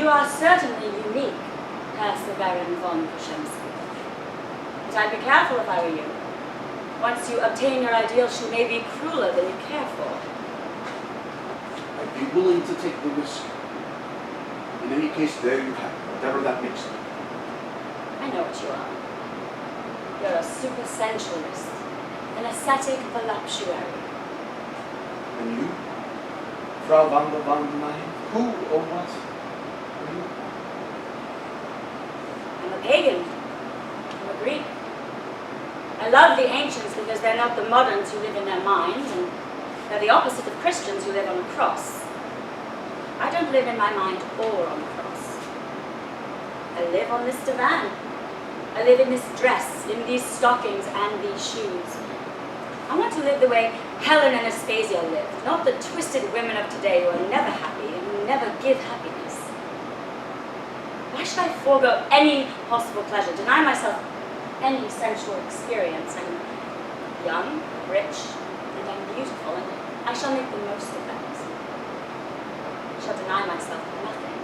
you are certainly unique, Perseverance von Koshemsky. But I'd be careful if I were you. Once you obtain your ideal, she may be crueler than you care for. I'd be willing to take the risk. In any case, there you have it, whatever that makes you. I know what you are. You're a super-sensualist, an ascetic voluptuary. And you? Frau Vanda von Lyons? Who or what are you? I'm a pagan. I'm a Greek. I love the ancients because they're not the moderns who live in their minds, and they're the opposite of Christians who live on a cross. I don't live in my mind or on the cross. I live on this divan. I live in this dress, in these stockings and these shoes. I want to live the way Helen and Aspasia lived, not the twisted women of today who are never happy and who never give happiness. Why should I forego any possible pleasure, deny myself any sensual experience? I'm young, rich, and I'm beautiful, and I shall make the most of that. I shall deny myself nothing.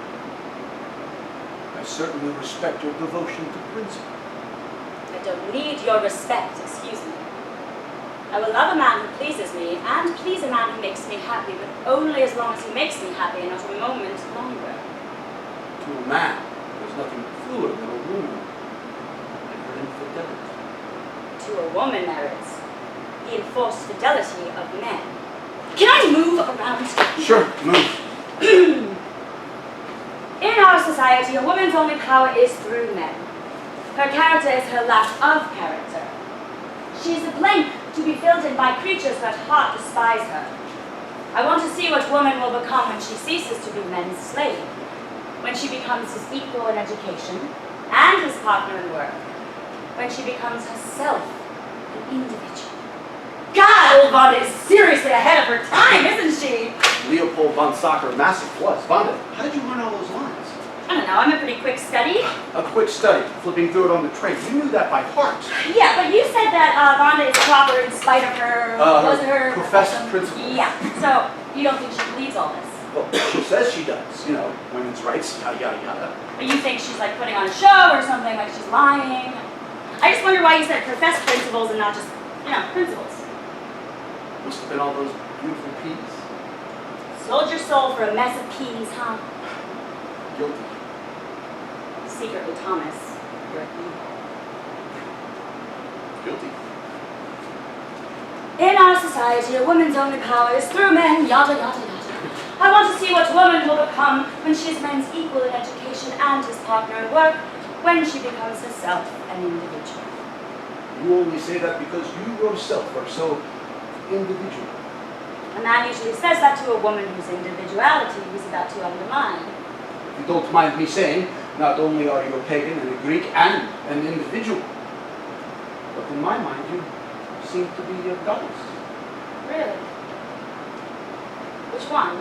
I certainly respect your devotion to principle. I don't need your respect, excuse me. I will love a man who pleases me, and please a man who makes me happy, but only as long as he makes me happy, and not a moment longer. To a man, there's nothing truer than a woman and her infidelity. To a woman, there is the enforced fidelity of men. Can I move around? Sure, move. In our society, a woman's only power is through men. Her character is her lack of character. She is a blank to be filled in by creatures who at heart despise her. I want to see what woman will become when she ceases to be men's slave, when she becomes his equal in education and his partner in work, when she becomes herself an individual. God, old Vanda is seriously ahead of her time, isn't she? Leopold von Sacher, massive plus. Vanda, how did you learn all those lines? I don't know, I'm a pretty quick study. A quick study, flipping through it on the train. You knew that by heart. Yeah, but you said that Vanda is proper in spite of her, was it her professed principle. Yeah, so you don't think she believes all this? Well, she says she does, you know, women's rights, yada, yada, yada. But you think she's like putting on a show or something, like she's lying? I just wonder why you said professed principles and not just, you know, principles. Must have been all those beautiful peas. Sold your soul for a mess of peas, huh? Guilty. Secretly, Thomas, you're evil. Guilty. In our society, a woman's only power is through men, yada, yada, yada. I want to see what woman will become when she is men's equal in education and his partner in work, when she becomes herself an individual. You only say that because you yourself are so individual. A man usually says that to a woman whose individuality he's about to undermine. If you don't mind me saying, not only are you a pagan and a Greek and an individual, but in my mind you seem to be a goddess. Really? Which one?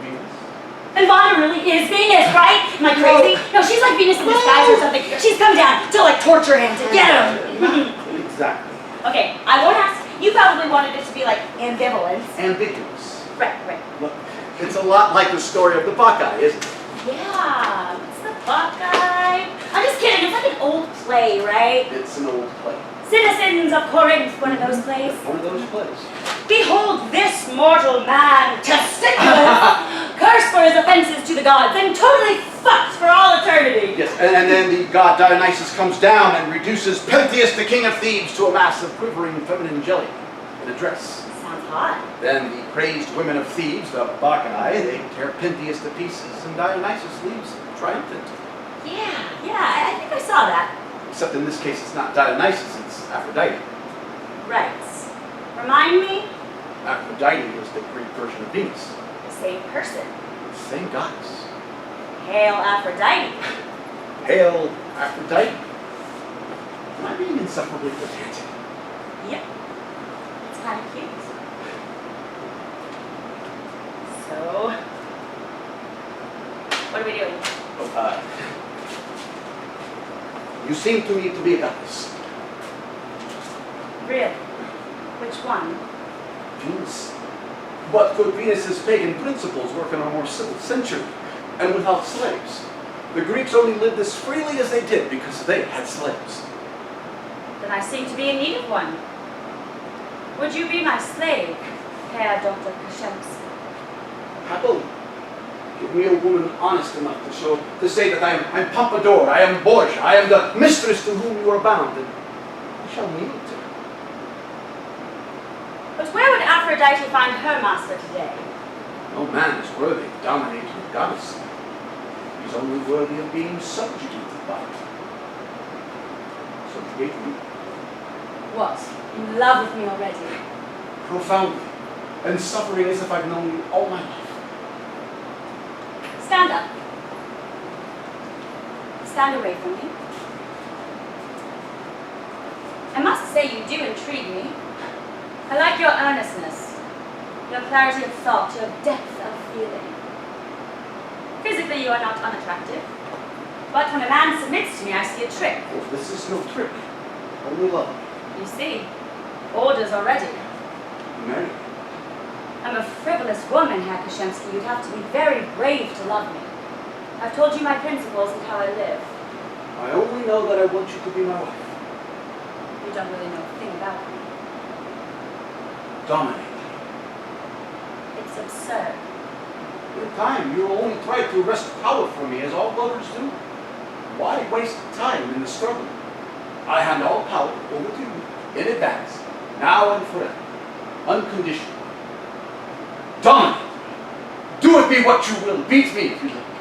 Venus. And Vanda really is Venus, right? Am I crazy? No, she's like Venus in disguise or something. She's come down to like torture him to get him. Exactly. Okay, I won't ask. You probably wanted it to be like ambivalence. Ambiguous. Right, right. Look, it's a lot like the story of the Buckeye, isn't it? Yeah, it's the Buckeye. I'm just kidding, it's like an old play, right? It's an old play. Citizens of Corinth, one of those plays. One of those plays. Behold this mortal man, testiculous, cursed for his offenses to the gods, and totally fucked for all eternity. Yes, and then the god Dionysus comes down and reduces Pentheus, the king of Thebes, to a mass of quivering feminine jelly in a dress. Sounds hot. Then the crazed women of Thebes, the Bacchae, they tear Pentheus to pieces, and Dionysus leaves triumphant. Yeah, I think I saw that. Except in this case, it's not Dionysus, it's Aphrodite. Right. Remind me? Aphrodite is the Greek version of Venus. The same person. The same goddess. Hail Aphrodite. Hail Aphrodite. Am I being insufferably pedantic? Yep. It's kind of cute. So, what are we doing? You seem to me to be a goddess. Really? Which one? Venus. But could Venus's pagan principles work in a more civil century? and without slaves. The Greeks only lived as freely as they did because they had slaves. Then I seem to be in need of one. Would you be my slave, Herr Dr. Kashemski? Happily. Give me a woman honest enough to say that I'm Pompadour, I am Borgia, I am the mistress to whom you are bound, and I shall kneel to her. But where would Aphrodite find her master today? No man is worthy of dominating a goddess. He's only worthy of being subjugated by her. Subjugate me? What? In love with me already? Profoundly, and suffering as if I've known you all my life. Stand up. Stand away from me. I must say you do intrigue me. I like your earnestness, your clarity of thought, your depth of feeling. Physically you are not unattractive, but when a man submits to me I see a trick. Oh, this is no trick, only love. You see, orders already. Marry. I'm a frivolous woman, Herr Kashemski. You'd have to be very brave to love me. I've told you my principles and how I live. I only know that I want you to be my wife. You don't really know a thing about me. Dominate. It's absurd. In time, you will only try to wrest power from me, as all lovers do. Why waste time in the struggle? I hand all power over to you, in advance, now and forever, unconditional. Dominate. Do with me what you will. Beat me if you like.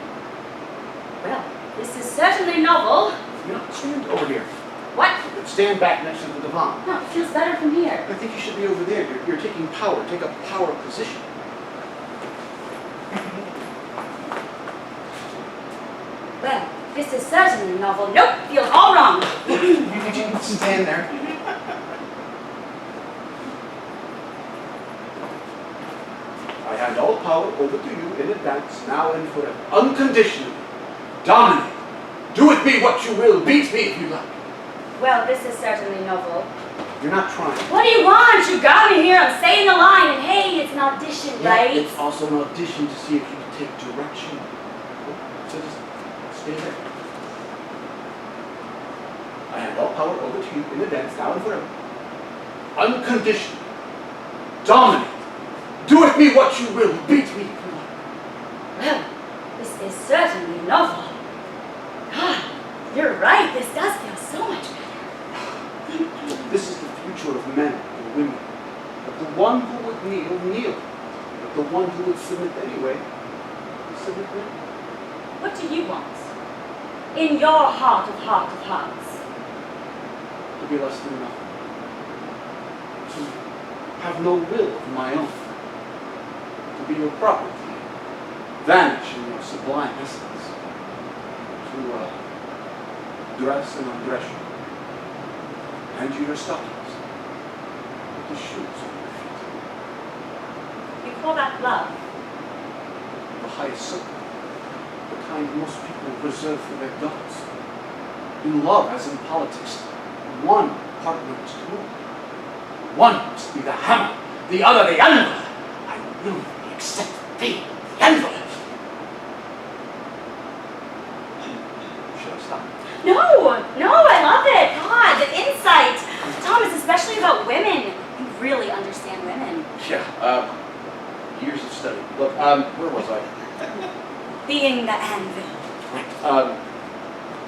Well, this is certainly novel. You know, stand over here. What? Stand back next to the divan. No, it feels better from here. I think you should be over there. You're taking power. Take a power position. Well, this is certainly novel. Nope, feels all wrong. You can stand there. I hand all power over to you in advance, now and forever, unconditionally. Dominate. Do with me what you will. Beat me if you like. Well, this is certainly novel. You're not trying. What do you want? You got me here. I'm saying the line, and hey, it's an audition, right? It's also an audition to see if you can take direction. So just stay there. I hand all power over to you in advance, now and forever. Unconditional. Dominate. Do with me what you will. Beat me if you like. Well, this is certainly novel. Ah, you're right. This does feel so much better. This is the future of men and women. But the one who would kneel, kneel. But the one who would submit anyway, submit anyway. What do you want? In your heart of hearts. To be less than nothing. To have no will of my own. To be your property. Vanish in your sublime essence. To dress and undress you. Hand you your stockings. Put the shoes on your feet. You call that love? The highest circle. The kind most people reserve for their gods. In love, as in politics, one partner must rule. One must be the hammer, the other the anvil. I will accept thee, the anvil. Should I stop? No, I love it. God, the insight. Thomas, especially about women. You really understand women. Yeah, years of study. Look, where was I? Being the anvil. Right.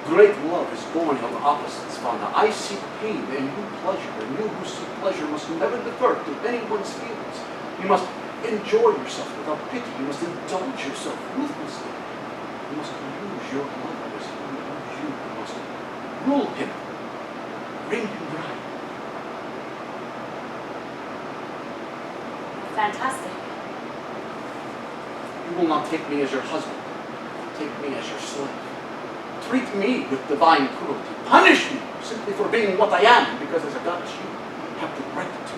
Great love is born of opposites, Vanda. I seek pain and you pleasure, and you who seek pleasure must never defer to anyone's feelings. You must enjoy yourself without pity. You must indulge yourself ruthlessly. You must use your lover as he will use you. You must rule him, wring him dry. Fantastic. You will not take me as your husband. Take me as your slave. Treat me with divine cruelty. Punish me simply for being what I am, because as a goddess you have the right to.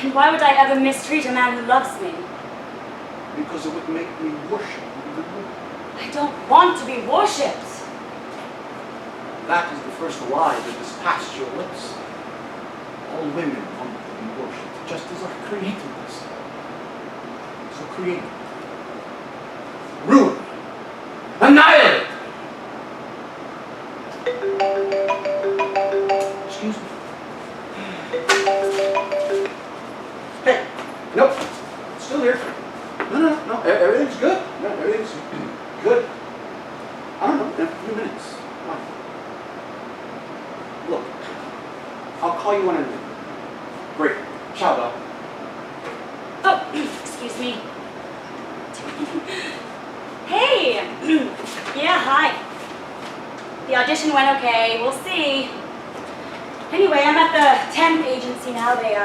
And why would I ever mistreat a man who loves me? Because it would make me worship you even more. I don't want to be worshipped. That is the first lie that has passed your lips. All women want to be worshipped, just as our Creator does. So create me. Ruin me. Nope. Still here. No. Everything's good. No, everything's good. I don't know, in a few minutes. Why? Look, I'll call you when I'm in. Great. Ciao, Doc. Oh, excuse me. Hey! Yeah, hi. The audition went okay. We'll see. Anyway, I'm at the temp agency now. They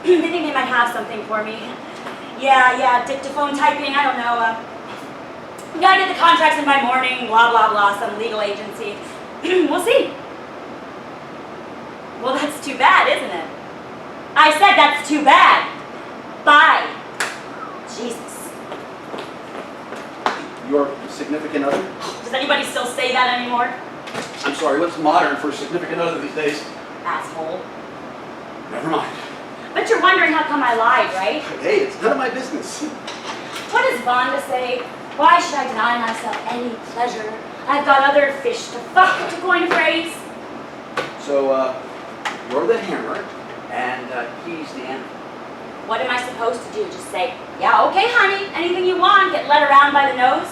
think they might have something for me. Yeah, dictaphone typing, I don't know. Gotta get the contracts in by morning, blah, blah, blah, some legal agency. We'll see. Well, that's too bad, isn't it? I said that's too bad. Bye. Jesus. Your significant other? Does anybody still say that anymore? I'm sorry, what's modern for significant other these days? Asshole. Never mind. But you're wondering how come I lied, right? Hey, it's none of my business. What does Vanda say? Why should I deny myself any pleasure? I've got other fish to fuck, to coin a phrase. So, you're the hammer, and he's the animal. What am I supposed to do? Just say, yeah, okay, honey, anything you want, get led around by the nose?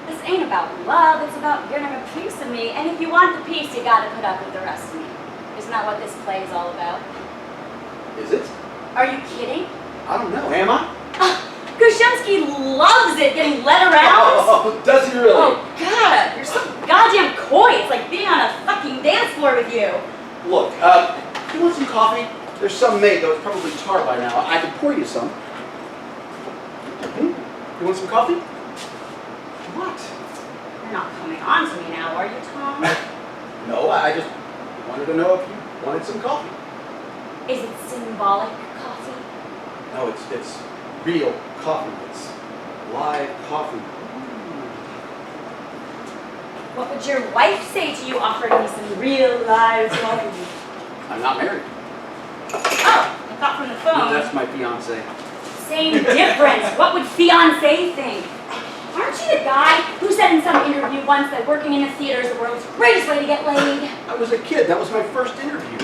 This ain't about love, it's about getting a piece of me, and if you want the piece, you gotta put up with the rest of me. Isn't that what this play is all about? Is it? Are you kidding? I don't know, am I? Grushamsky loves it, getting led around. Oh, does he really? Oh, God, you're so goddamn coy. It's like being on a fucking dance floor with you. Look, you want some coffee? There's some made, though it's probably tar by now. I can pour you some. You want some coffee? What? You're not coming on to me now, are you, Tom? No, I just wanted to know if you wanted some coffee. Is it symbolic coffee? No, it's real coffee. It's live coffee. What would your wife say to you offering me some real live coffee? I'm not married. Oh, I thought from the phone. That's my fiance. Same difference. What would fiancé think? Aren't you the guy who said in some interview once that working in a theater is the world's greatest way to get laid? I was a kid. That was my first interview.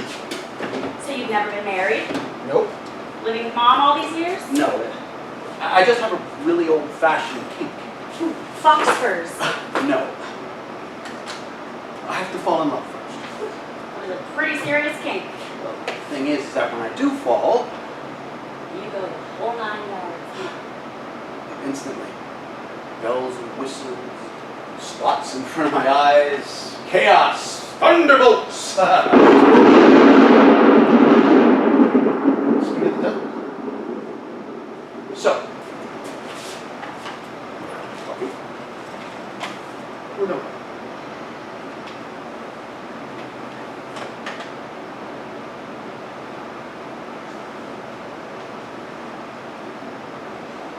So you've never been married? Nope. Living with Mom all these years? No. I just have a really old-fashioned kink. Fox furs. No. I have to fall in love first. That was a pretty serious kink. Well, the thing is that when I do fall, You go the whole 9 yards. instantly, bells and whistles, spots in front of my eyes, chaos, thunderbolts. Speak of the devil. So, coffee? Or no?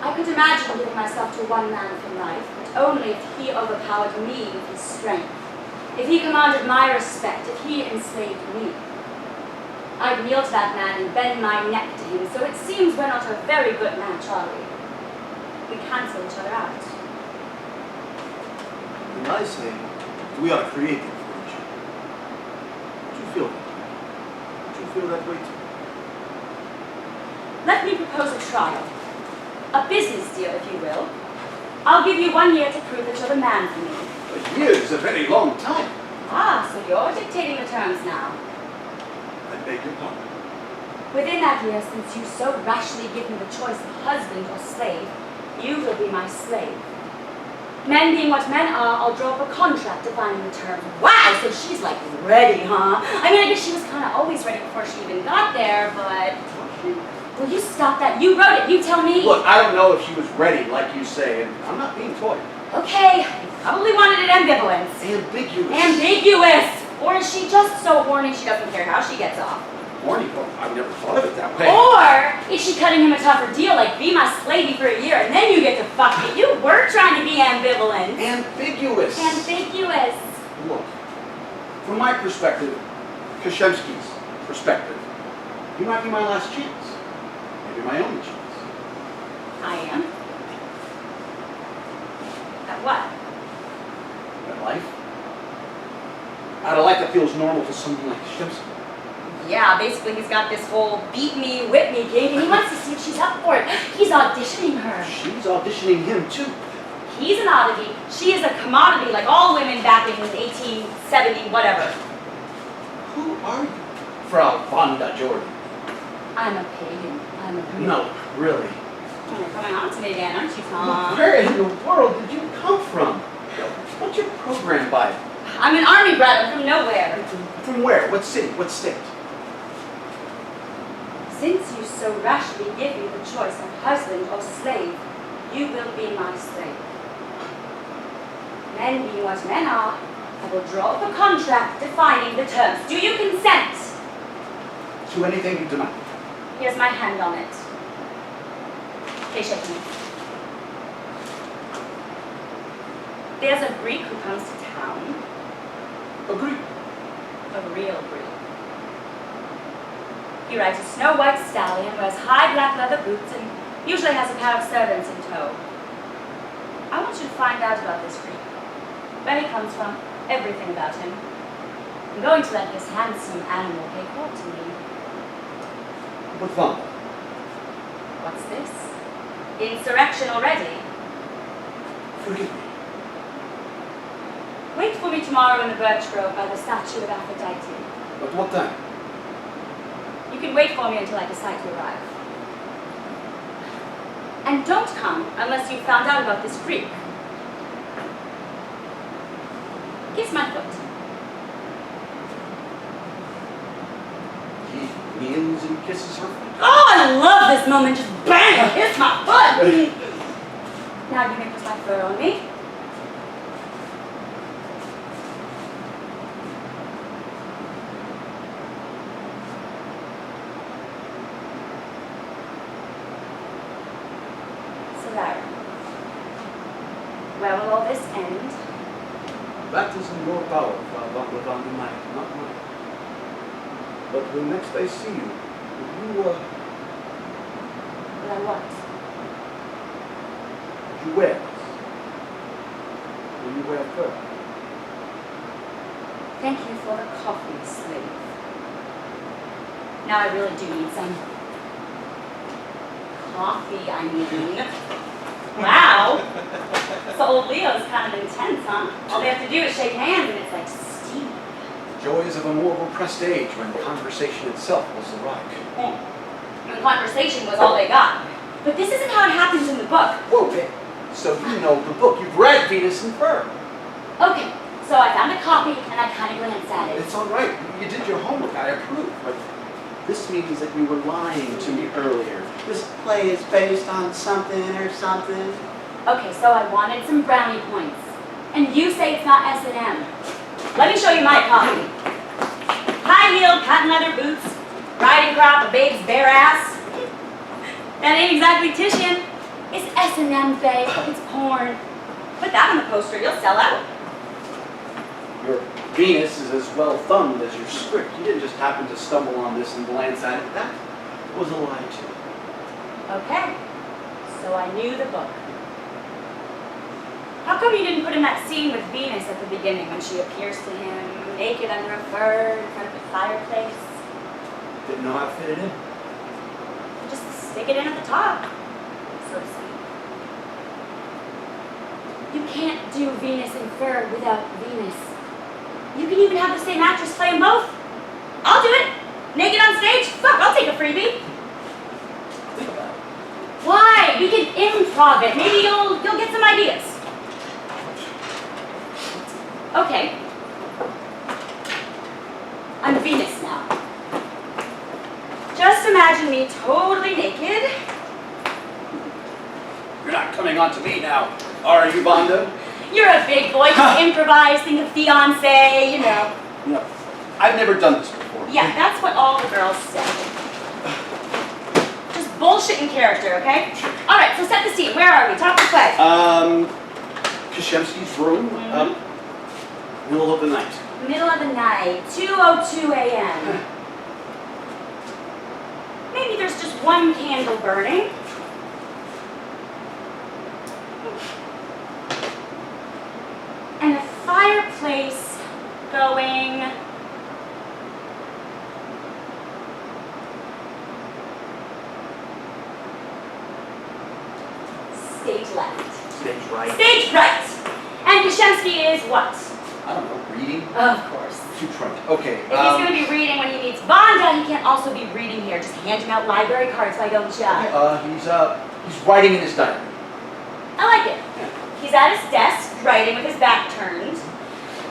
I could imagine giving myself to one man for life, but only if he overpowered me with his strength. If he commanded my respect, if he enslaved me. I'd kneel to that man and bend my neck to him, so it seems we're not a very good match, are we? We cancel each other out. And I say, we are created for each other. Do you feel that? Do you feel that way too? Let me propose a trial. A business deal, if you will. I'll give you 1 year to prove that you're the man for me. A year is a very long time. Ah, so you're dictating the terms now. I beg your pardon. Within that year, since you so rashly give me the choice of husband or slave, you will be my slave. Men being what men are, I'll draw up a contract defining the terms. Wow, so she's like ready, huh? I mean, I guess she was kind of always ready before she even got there, but... Will you stop that? You wrote it, you tell me. Look, I don't know if she was ready, like you say, and I'm not being toy. Okay, you probably wanted it ambivalent. Ambiguous. Ambiguous! Or is she just so horny she doesn't care how she gets off? Horny? Well, I've never thought of it that way. Or is she cutting him a tougher deal, like be my slavey for a year and then you get to fuck me? You were trying to be ambivalent. Ambiguous. Ambiguous. Look, from my perspective, Kashemsky's perspective, you might be my last chance. Maybe my only chance. I am. At what? At life. At a life that feels normal to someone like Kashemsky. Yeah, basically he's got this whole beat me, whip me gig, and he wants to see if she's up for it. He's auditioning her. She's auditioning him too. He's an oddity. She is a commodity like all women back in 1870, whatever. Who are you? Frau Vanda Jordan. I'm a pagan. I'm a Greek. No, really. Oh, you're coming on to me again, aren't you, Tom? Where in the world did you come from? What's your program by? I'm an army brat. I'm from nowhere. From where? What city? What state? Since you so rashly give me the choice of husband or slave, you will be my slave. Men being what men are, I will draw up a contract defining the terms. Do you consent? To anything you demand. Here's my hand on it. Okay, shake me. There's a Greek who comes to town. A Greek. A real Greek. He rides a snow-white stallion, wears high black leather boots, and usually has a pair of servants in tow. I want you to find out about this Greek. Where he comes from, everything about him. I'm going to let this handsome animal pay court to me. What Vanda? What's this? Insurrection already? Forgive me. Wait for me tomorrow in the birch grove by the statue of Aphrodite. At what time? You can wait for me until I decide to arrive. And don't come unless you've found out about this Greek. Kiss my foot. He kneels and kisses her feet. Oh, I love this moment. Just bang! Kiss my foot! Now you may put my fur on me. Where will all this end? That is in your power, Frau Vanda, not mine. But when next I see you, will Will I what? you wear this? Will you wear fur? Thank you for the coffee, slave. Now I really do need some coffee, I mean. Wow! So old Leo's kind of intense, huh? All they have to do is shake hands and it's like steam. Joys of a more repressed age when conversation itself was the rock. When conversation was all they got. But this isn't how it happens in the book. Whoa, hey, so you know the book. You've read Venus and Fur. Okay, so I found a copy and I kind of glanced at it. It's all right. You did your homework. I approve. But this means that you were lying to me earlier. This play is based on something or something. Okay, so I wanted some brownie points. And you say it's not S&M. Let me show you my copy. High-heeled patent leather boots, riding crop, a babe's bare ass. That ain't exactly Titian. It's S&M, babe. It's porn. Put that on the poster, you'll sell out. Your Venus is as well thumbed as your script. You didn't just happen to stumble on this and glance at it. That was a lie too. Okay, so I knew the book. How come you didn't put in that scene with Venus at the beginning when she appears to him, naked under a fir in front of the fireplace? Didn't know how to fit it in. Just stick it in at the top, so to speak. You can't do Venus and fur without Venus. You can even have the same actress play them both. I'll do it. Naked on stage? Fuck, I'll take a freebie. Think about it. Why? We can improv it. Maybe you'll get some ideas. Okay. I'm Venus now. Just imagine me totally naked. You're not coming on to me now, are you, Vanda? You're a big boy. Just improvise, think of fiancé, you know. No, I've never done this before. Yeah, that's what all the girls say. Just bullshit in character, okay? All right, so set the scene. Where are we? Talk to play. Kashemski's room, middle of the night. Middle of the night, 2:02 a.m. Maybe there's just one candle burning. And a fireplace going. stage left. Stage right. Stage right! And Kashemsky is what? I don't know, reading? Of course. Too trite. Okay. If he's going to be reading when he meets Vanda, he can't also be reading here. Just handing out library cards, why don't ya? He's writing in his diary. I like it. Yeah. He's at his desk, writing with his back turned.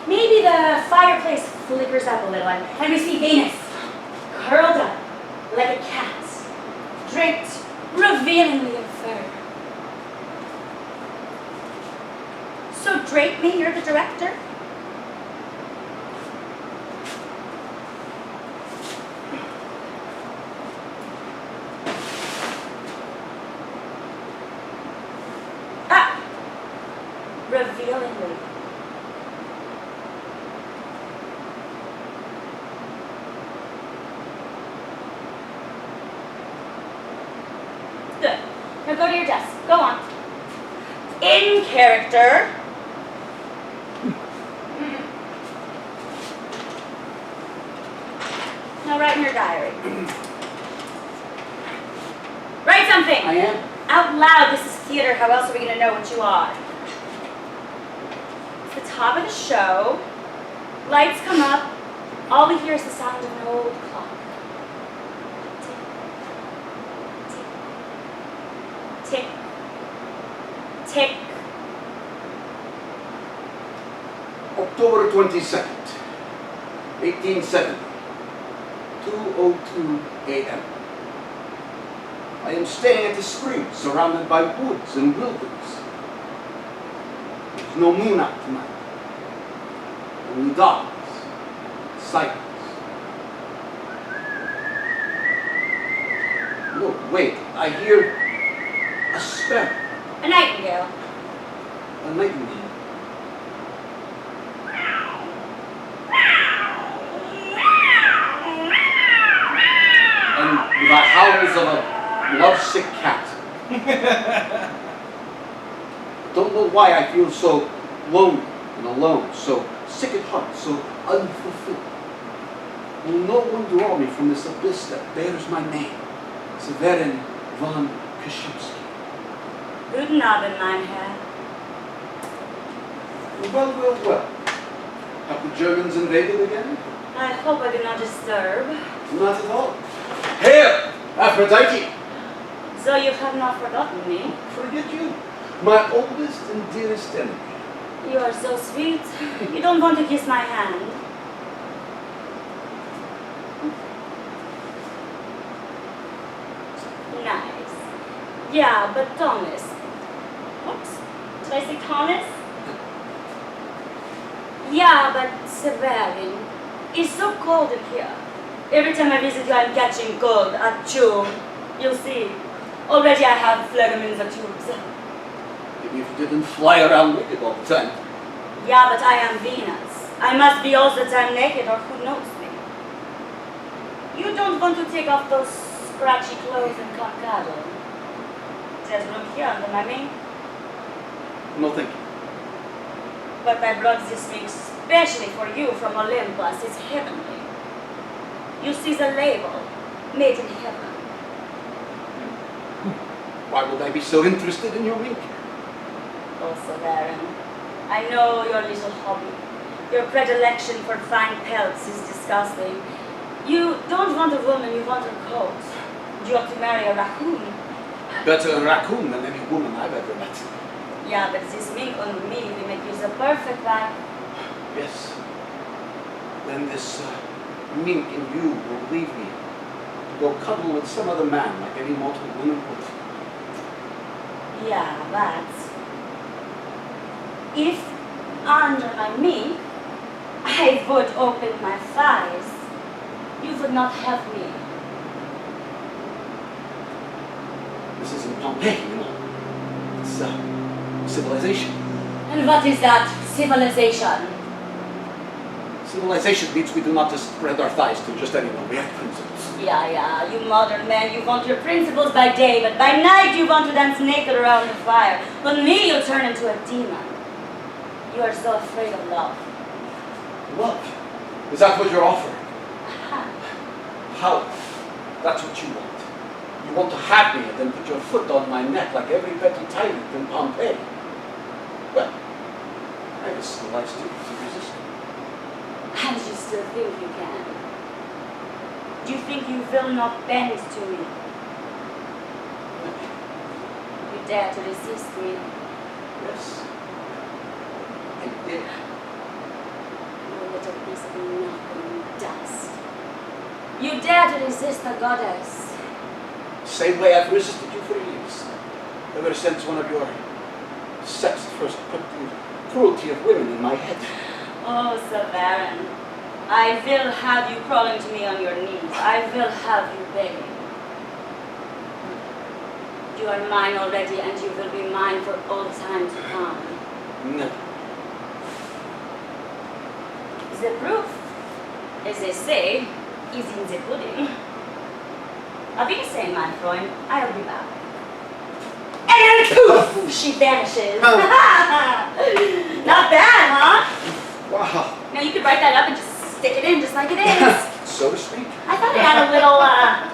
Maybe the fireplace flickers up a little, and we see Venus, curled up like a cat, draped revealingly in fur. So drape me, you're the director? Revealingly. Good. Now go to your desk. Go on. In character. Now write in your diary. Write something. I am. Out loud. This is theater. How else are we going to know what you are? It's the top of the show. Lights come up. All we hear is the sound of an old clock. Tick. Tick. Tick. October 22nd, 1870, 2:02 a.m. I am staying at the spring, surrounded by woods and wilderness. There's no moon out tonight. Only darkness, silence. No, wait, I hear a sparrow, A nightingale. a nightingale. And the howls of a lovesick cat. Don't know why I feel so lonely and alone, so sick at heart, so unfulfilled. Will no one draw me from this abyss that bears my name, Severin von Kashimsky? Guten Abend, mein Herr. Well. Have the Germans invaded again? I hope I did not disturb. Not at all. Hail, Aphrodite! So you have not forgotten me. Forget you, my oldest and dearest enemy. You are so sweet. You don't want to kiss my hand. Nice. Yeah, but Thomas. Oops. Did I say Thomas? Yeah, but Severin. It's so cold in here. Every time I visit you, I'm catching cold. Achoo. You'll see. Already I have phlegm in the tubes. Maybe if you didn't fly around naked all the time. Yeah, but I am Venus. I must be all the time naked, or who knows me? You don't want to take off those scratchy clothes and come cuddle. There's room here under my wing. No thank you. But I brought this ring specially for you from Olympus. It's heavenly. You see the label, made in heaven. Why would I be so interested in your ring? Oh, Severin, I know your little hobby. Your predilection for fine pelts is disgusting. You don't want a woman, you want her coat. You ought to marry a raccoon. Better a raccoon than any woman I've ever met. Yeah, but this mink on me will make you the perfect wife. Yes. Then this mink in you will leave me to go cuddle with some other man like any mortal woman would. Yeah, but if under my mink I would open my thighs, you would not have me. This isn't Pompeii, you know. It's civilization. And what is that civilization? Civilization means we do not just spread our thighs to just anyone. We have principles. Yeah, you modern men, you want your principles by day, but by night you want to dance naked around the fire. But me, you turn into a demon. You are so afraid of love. Love? Is that what you're offering? Aha. How? That's what you want. You want to have me and then put your foot on my neck like every petty tyrant in Pompeii. Well, I guess the life's duty to resist. And you still think you can? Do you think you will not bend to me? You dare to resist me? Yes. I did. You little piece of nothing dust. You dare to resist the goddess? Same way I've resisted you for years. Ever since one of your sects first put the cruelty of women in my head. Oh, Severin, I will have you crawling to me on your knees. I will have you begging. You are mine already, and you will be mine for all time to come. No. The proof, as they say, is in the pudding. I'll be the same, my friend. I'll be back. And then poof, she vanishes. Not bad, huh? Wow. Now you could write that up and just stick it in just like it is. So to speak. I thought it had a little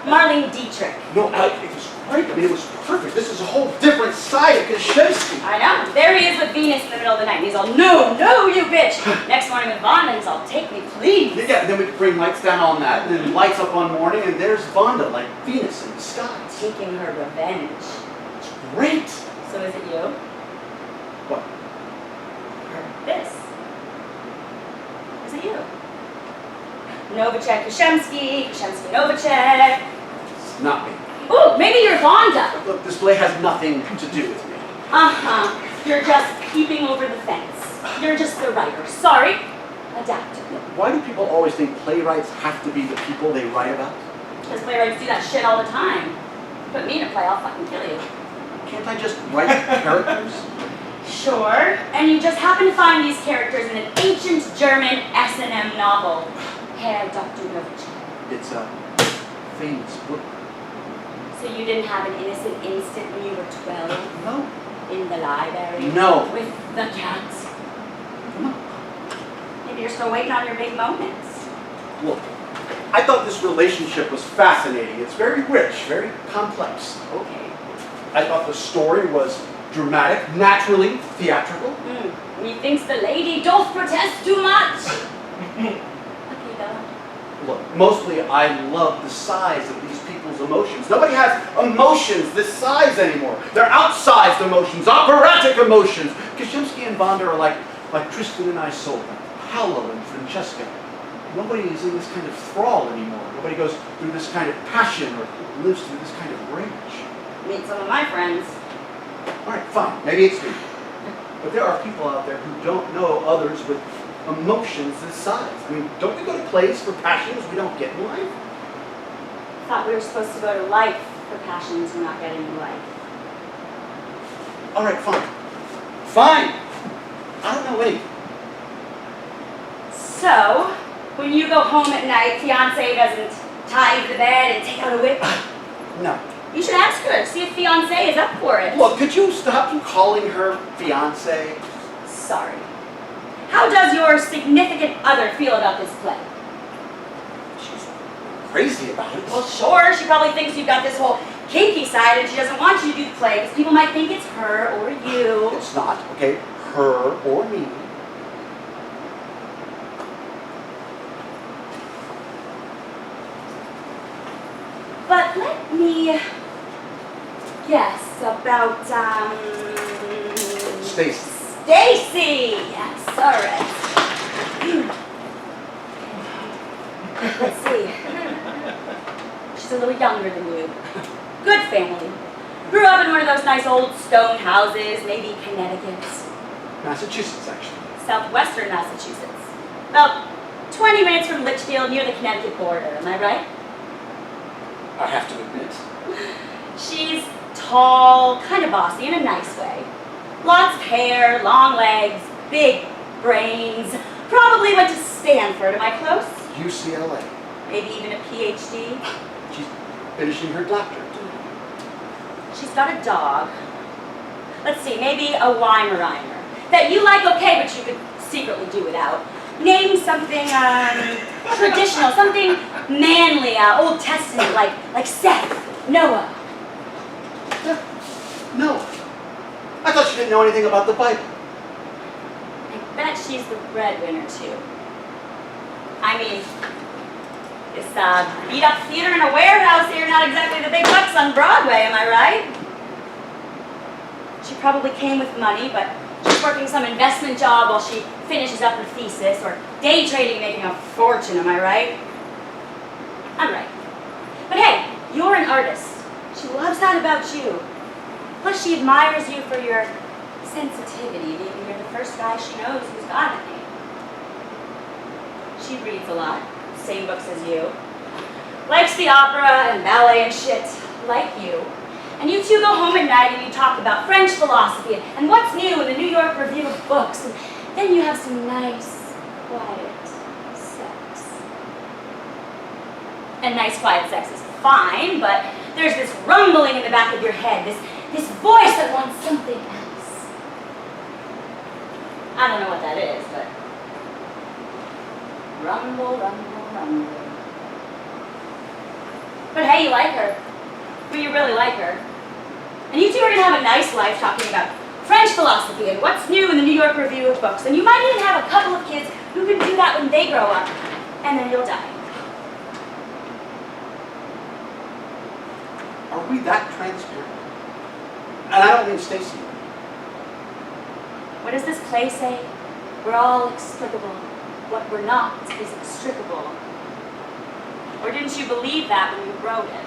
Marlene Dietrich. No, it was great. I mean, it was perfect. This is a whole different side of Guerrieri. I know. There he is with Venus in the middle of the night. And he's all, no, no, you bitch. Next morning with Vanda, he's all, take me, please. Yeah, and then we could bring lights down on that, and then lights up one morning, and there's Vanda, like Venus in the sky. Taking her revenge. It's great. So is it you? What? This. Is it you? Novacek, Kashemsky, Novacek. It's not me. Ooh, maybe you're Vanda. Look, this play has nothing to do with me. You're just peeping over the fence. You're just the writer. Sorry. Adapt. Why do people always think playwrights have to be the people they write about? Because playwrights do that shit all the time. Put me in a play, I'll fucking kill you. Can't I just write characters? Sure. And you just happen to find these characters in an ancient German S&M novel. Herr Dr. Novacek. It's a famous book. So you didn't have an innocent instant when you were 12? No. In the library? No. With the cat? No. Maybe you're still waiting on your big moments. Look, I thought this relationship was fascinating. It's very rich, very complex. Okay. I thought the story was dramatic, naturally theatrical. Methinks the lady doth protest too much. Okay, though. Look, mostly I love the size of these people's emotions. Nobody has emotions this size anymore. They're outsized emotions, operatic emotions. Kashemsky and Vanda are like Tristan and Isolde, like Paolo and Francesca. Nobody is in this kind of thrall anymore. Nobody goes through this kind of passion or lives through this kind of rage. Meet some of my friends. All right, fine. Maybe it's me. But there are people out there who don't know others with emotions this size. I mean, don't we go to plays for passions we don't get in life? Thought we were supposed to go to life for passions we're not getting in life. All right, fine. Fine. I don't know anything. So, when you go home at night, fiancé doesn't tie you to the bed and take out a whip? No. You should ask her, see if fiancé is up for it. Look, could you stop calling her fiancé? Sorry. How does your significant other feel about this play? She's crazy about it. Well, sure, she probably thinks you've got this whole kinky side and she doesn't want you to do the play because people might think it's her or you. It's not, okay? Her or me. But let me guess about, Stacy. Stacy! Yes, all right. Let's see. She's a little younger than you. Good family. Grew up in one of those nice old stone houses, maybe Connecticut. Massachusetts, actually. Southwestern Massachusetts. About 20 minutes from Litchfield, near the Connecticut border, am I right? I have to admit. She's tall, kind of bossy in a nice way. Lots of hair, long legs, big brains. Probably went to Stanford, am I close? UCLA. Maybe even a PhD. She's finishing her doctorate. She's got a dog. Let's see, maybe a Weimaraner. That you like okay, but you could secretly do without. Name something traditional, something manly, Old Testament, like Seth, Noah, she didn't know anything about the Bible. I bet she's the breadwinner, too. I mean, this beat-up theater in a warehouse here, not exactly the big bucks on Broadway, am I right? She probably came with money, but she's working some investment job while she finishes up her thesis, or day trading making a fortune, am I right? I'm right. But hey, you're an artist. She loves that about you. Plus, she admires you for your sensitivity, being you're the first guy she knows who's got any. She reads a lot, same books as you. Likes the opera and ballet and shit, like you. And you two go home at night and you talk about French philosophy and what's new in the New York Review of Books. And then you have some nice, quiet sex. And nice, quiet sex is fine, but there's this rumbling in the back of your head, this voice that wants something else. I don't know what that is, but rumble, rumble, rumble. But hey, you like her. But you really like her. And you two are going to have a nice life talking about French philosophy and what's new in the New York Review of Books. And you might even have a couple of kids who can do that when they grow up. And then you'll die. Are we that transparent? And I don't mean Stacy. What does this play say? We're all explicable. What we're not is extricable. Or didn't you believe that when you wrote it?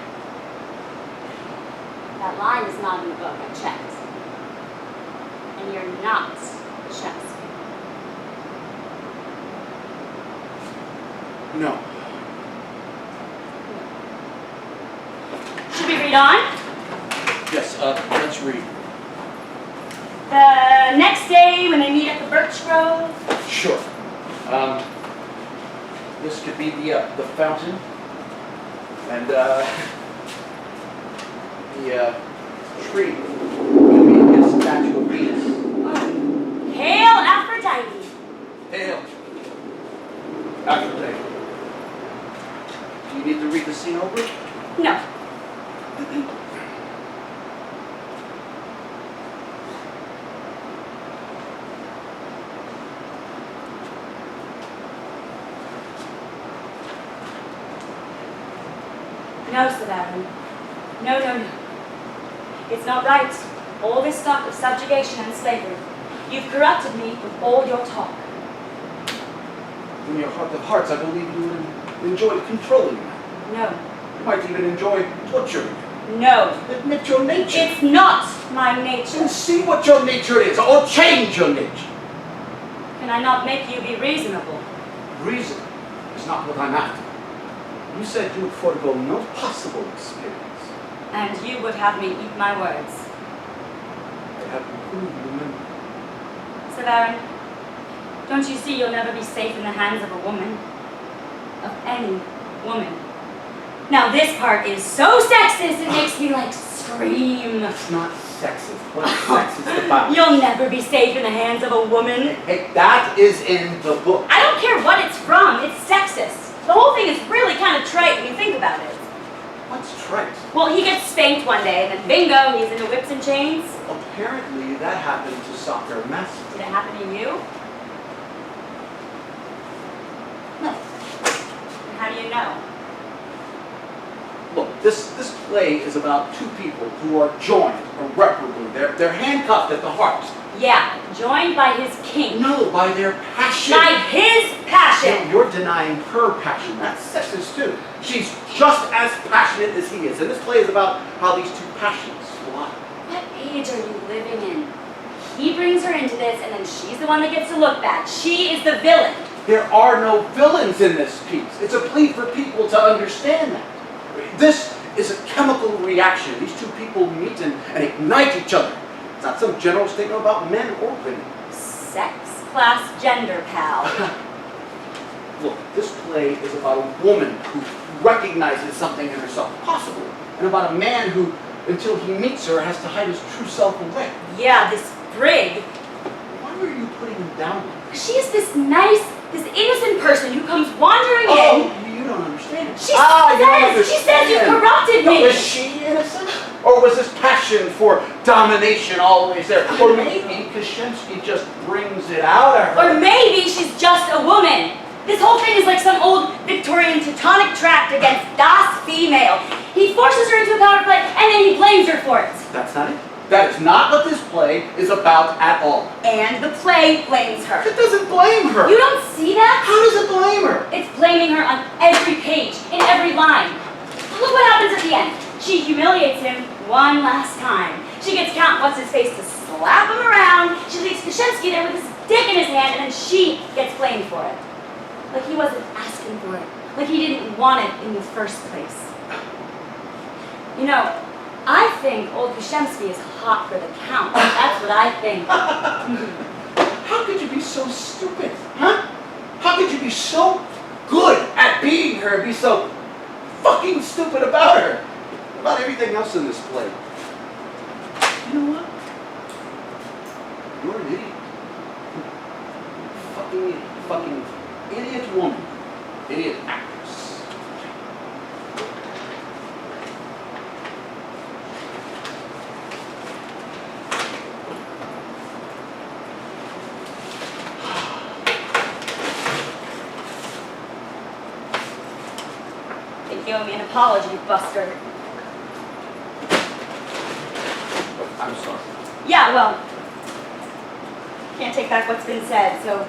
That line is not in the book, I checked. And you're not Shakespeare. No. Should we read on? Yes, let's read. The next day when they meet at the Birch Grove? Sure. This could be the fountain. And, the tree would be a statue of Venus. Oh. Hail Aphrodite! Hail. Aphrodite. Do you need to read the scene over? No. No, Severin. No, no, no. It's not right. All this talk of subjugation and slavery. You've corrupted me with all your talk. In your heart of hearts, I believe you would enjoy controlling me. No. You might even enjoy torturing me. No. Admit your nature. It's not my nature. Then see what your nature is, or change your nature. Can I not make you be reasonable? Reason is not what I'm after. You said you would forego no possible experience. And you would have me eat my words. I have improved your memory. Severin, don't you see you'll never be safe in the hands of a woman? Of any woman. Now this part is so sexist it makes me like scream. It's not sexist. What is sexist about? You'll never be safe in the hands of a woman. Hey, that is in the book. I don't care what it's from, it's sexist. The whole thing is really kind of trite when you think about it. What's trite? Well, he gets spanked one day, and then bingo, he's into whips and chains. Apparently, that happened to soccer master. Did it happen to you? No. And how do you know? Look, this play is about two people who are joined irreparably. They're handcuffed at the heart. Yeah, joined by his king. No, by their passion. By his passion! No, you're denying her passion. That's sexist too. She's just as passionate as he is. And this play is about how these two passions collide. What age are you living in? He brings her into this, and then she's the one that gets to look bad. She is the villain. There are no villains in this piece. It's a plea for people to understand that. This is a chemical reaction. These two people meet and ignite each other. It's not some general statement about men or women. Sex, class, gender, pal. Look, this play is about a woman who recognizes something in herself possible, and about a man who, until he meets her, has to hide his true self away. Yeah, this brig. Why are you putting him down? She is this nice, this innocent person who comes wandering in. You don't understand. She says you corrupted me. No, is she innocent? Or was his passion for domination always there? Or maybe Kashemsky just brings it out of her. Or maybe she's just a woman. This whole thing is like some old Victorian Teutonic tract against Das Female. He forces her into a power play, and then he blames her for it. That's not it. That is not what this play is about at all. And the play blames her. It doesn't blame her. You don't see that? How does it blame her? It's blaming her on every page, in every line. Look what happens at the end. She humiliates him one last time. She gets Count What's-His-Face to slap him around. She leaves Kashemsky there with his dick in his hand, and then she gets blamed for it. Like he wasn't asking for it. Like he didn't want it in the first place. You know, I think old Kashemsky is hot for the Count. That's what I think. How could you be so stupid? Huh? How could you be so good at being her and be so fucking stupid about her? About everything else in this play. You know what? You're an idiot. Fucking idiot. Fucking idiot woman. Idiot actress. Think you owe me an apology, Buster. I'm sorry. Yeah, well, can't take back what's been said, so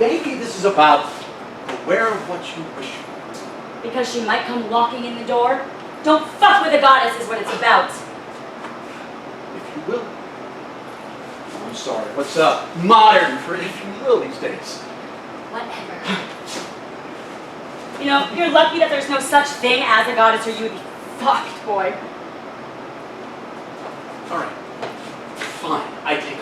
Maybe this is about aware of what you wish for. because she might come walking in the door. Don't fuck with a goddess is what it's about. If you will. I'm sorry. What's modern for if you will these days? Whatever. You know, you're lucky that there's no such thing as a goddess or you would be fucked, boy. All right. Fine. I take